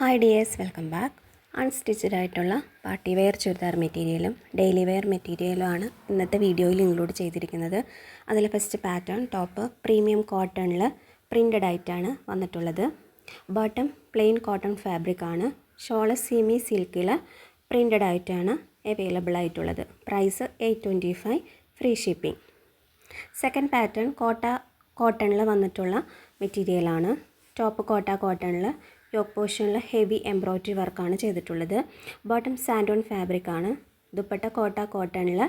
Hi dears, welcome back. Unstitched ആയിട്ടുള്ള party wear churidar മെറ്റീരിയലും daily wear മെറ്റീരിയലുമാണ് ഇന്നത്തെ വീഡിയോയിൽ ഇൻക്ലൂഡ് ചെയ്തിരിക്കുന്നത്. അതിൽ ഫസ്റ്റ് പാറ്റേൺ ടോപ്പ് പ്രീമിയം കോട്ടണിൽ പ്രിൻ്റഡ് ആയിട്ടാണ് വന്നിട്ടുള്ളത്. ബോട്ടം പ്ലെയിൻ കോട്ടൺ ഫാബ്രിക് ആണ്. ഷോള് സെമി സിൽക്കിൽ പ്രിൻ്റഡ് ആയിട്ടാണ് അവൈലബിൾ ആയിട്ടുള്ളത്. Price 825, free shipping. Second pattern കോട്ടണിൽ വന്നിട്ടുള്ള മെറ്റീരിയലാണ്. ടോപ്പ് കോട്ടണിൽ യോക്ക് പോർഷനിൽ ഹെവി എംബ്രോയ്ഡറി വർക്കാണ് ചെയ്തിട്ടുള്ളത്. ബോട്ടം സാൻഡോൺ ഫാബ്രിക് ആണ്. ദുപ്പട്ട കോട്ടണിൽ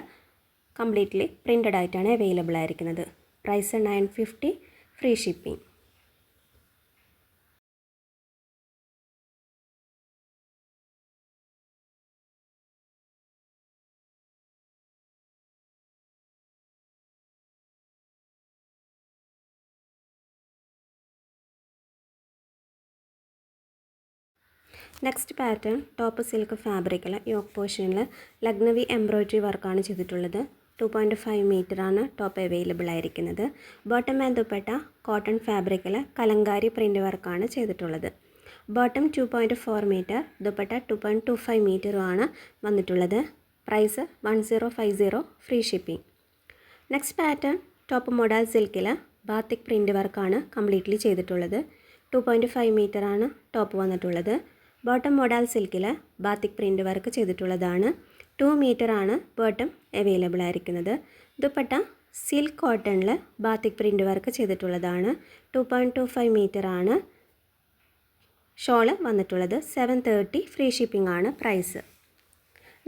കംപ്ലീറ്റ്ലി പ്രിൻ്റഡ് ആയിട്ടാണ് അവൈലബിൾ ആയിരിക്കുന്നത്. Price 950, free shipping. Next pattern top silk ഫാബ്രിക്കിൽ യോക്ക് പോർഷനിൽ ലഗ്നവി എംബ്രോയ്ഡറി വർക്കാണ് ചെയ്തിട്ടുള്ളത്. 2.5 മീറ്ററാണ് ടോപ്പ് അവൈലബിൾ ആയിരിക്കുന്നത്. ബോട്ടം ആൻഡ് ദുപ്പട്ട കോട്ടൺ ഫാബ്രിക്കിൽ കലങ്കാരി പ്രിൻ്റ് വർക്കാണ് ചെയ്തിട്ടുള്ളത്. ബോട്ടം 2.4 മീറ്റർ, ദുപ്പട്ട 2.25 മീറ്ററുമാണ് വന്നിട്ടുള്ളത്. Price 1050, free shipping. Next pattern top model സിൽക്കിൽ ബാത്തിക് പ്രിൻ്റ് വർക്കാണ് കംപ്ലീറ്റ്ലി ചെയ്തിട്ടുള്ളത്. 2.5 മീറ്ററാണ് ടോപ്പ് വന്നിട്ടുള്ളത്. ബോട്ടം മോഡൽ സിൽക്കിൽ ബാത്തിക് പ്രിൻ്റ് വർക്ക് ചെയ്തിട്ടുള്ളതാണ്. 2 മീറ്ററാണ് ബോട്ടം അവൈലബിൾ ആയിരിക്കുന്നത്. ദുപ്പട്ട സിൽക്ക് കോട്ടണിൽ ബാത്തിക് പ്രിൻ്റ് വർക്ക് ചെയ്തിട്ടുള്ളതാണ്. 2.25 മീറ്ററാണ് ഷോള് വന്നിട്ടുള്ളത്. 730, ഫ്രീ ഷിപ്പിംഗ് ആണ് price.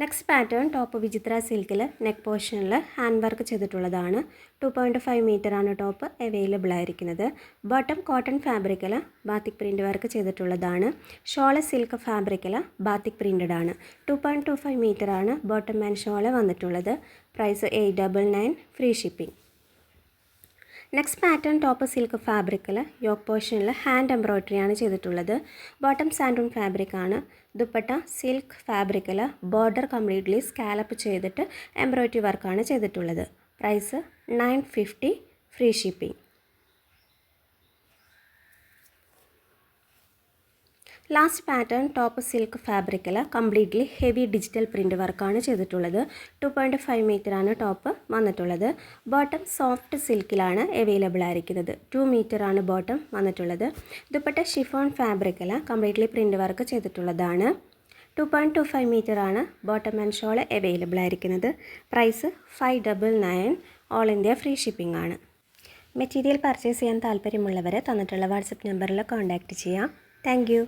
Next pattern top Vichitra സിൽക്കിൽ നെക്ക് പോർഷനിൽ ഹാൻഡ് വർക്ക് ചെയ്തിട്ടുള്ളതാണ്. 2.5 മീറ്ററാണ് ടോപ്പ് അവൈലബിൾ ആയിരിക്കുന്നത്. ബോട്ടം കോട്ടൺ ഫാബ്രിക്കിൽ ബാത്തിക് പ്രിൻ്റ് വർക്ക് ചെയ്തിട്ടുള്ളതാണ്. ഷോള് സിൽക്ക് ഫാബ്രിക്കിൽ ബാത്തിക് പ്രിൻ്റഡ് ആണ്. 2.25 മീറ്ററാണ് ബോട്ടം ആൻഡ് ഷോള് വന്നിട്ടുള്ളത്. Price 899, free shipping. Next pattern top silk ഫാബ്രിക്കിൽ യോക്ക് പോർഷനിൽ ഹാൻഡ് എംബ്രോയ്ഡറിയാണ് ചെയ്തിട്ടുള്ളത്. ബോട്ടം സാൻഡൂൺ ഫാബ്രിക് ആണ്. ദുപ്പട്ട സിൽക്ക് ഫാബ്രിക്കിൽ ബോർഡർ കംപ്ലീറ്റ്ലി സ്കാലപ്പ് ചെയ്തിട്ട് എംബ്രോയ്ഡറി വർക്കാണ് ചെയ്തിട്ടുള്ളത്. Price 950, free shipping. Last pattern top silk ഫാബ്രിക്കിൽ കംപ്ലീറ്റ്ലി ഹെവി ഡിജിറ്റൽ പ്രിൻ്റ് വർക്കാണ് ചെയ്തിട്ടുള്ളത്. 2.5 മീറ്ററാണ് ടോപ്പ് വന്നിട്ടുള്ളത്. ബോട്ടം സോഫ്റ്റ് സിൽക്കിലാണ് അവൈലബിൾ ആയിരിക്കുന്നത്. 2 മീറ്ററാണ് ബോട്ടം വന്നിട്ടുള്ളത്. ദുപ്പട്ട ഷിഫോൺ ഫാബ്രിക്കിൽ കംപ്ലീറ്റ്ലി പ്രിൻ്റ് വർക്ക് ചെയ്തിട്ടുള്ളതാണ്. 2.25 മീറ്ററാണ് ബോട്ടം ആൻഡ് ഷോള് അവൈലബിൾ ആയിരിക്കുന്നത്. Price 599, all India free shipping ആണ്. മെറ്റീരിയൽ പർച്ചേസ് ചെയ്യാൻ താല്പര്യമുള്ളവരെ തന്നിട്ടുള്ള വാട്സപ്പ് നമ്പറിൽ കോൺടാക്റ്റ് ചെയ്യാം. Thank U.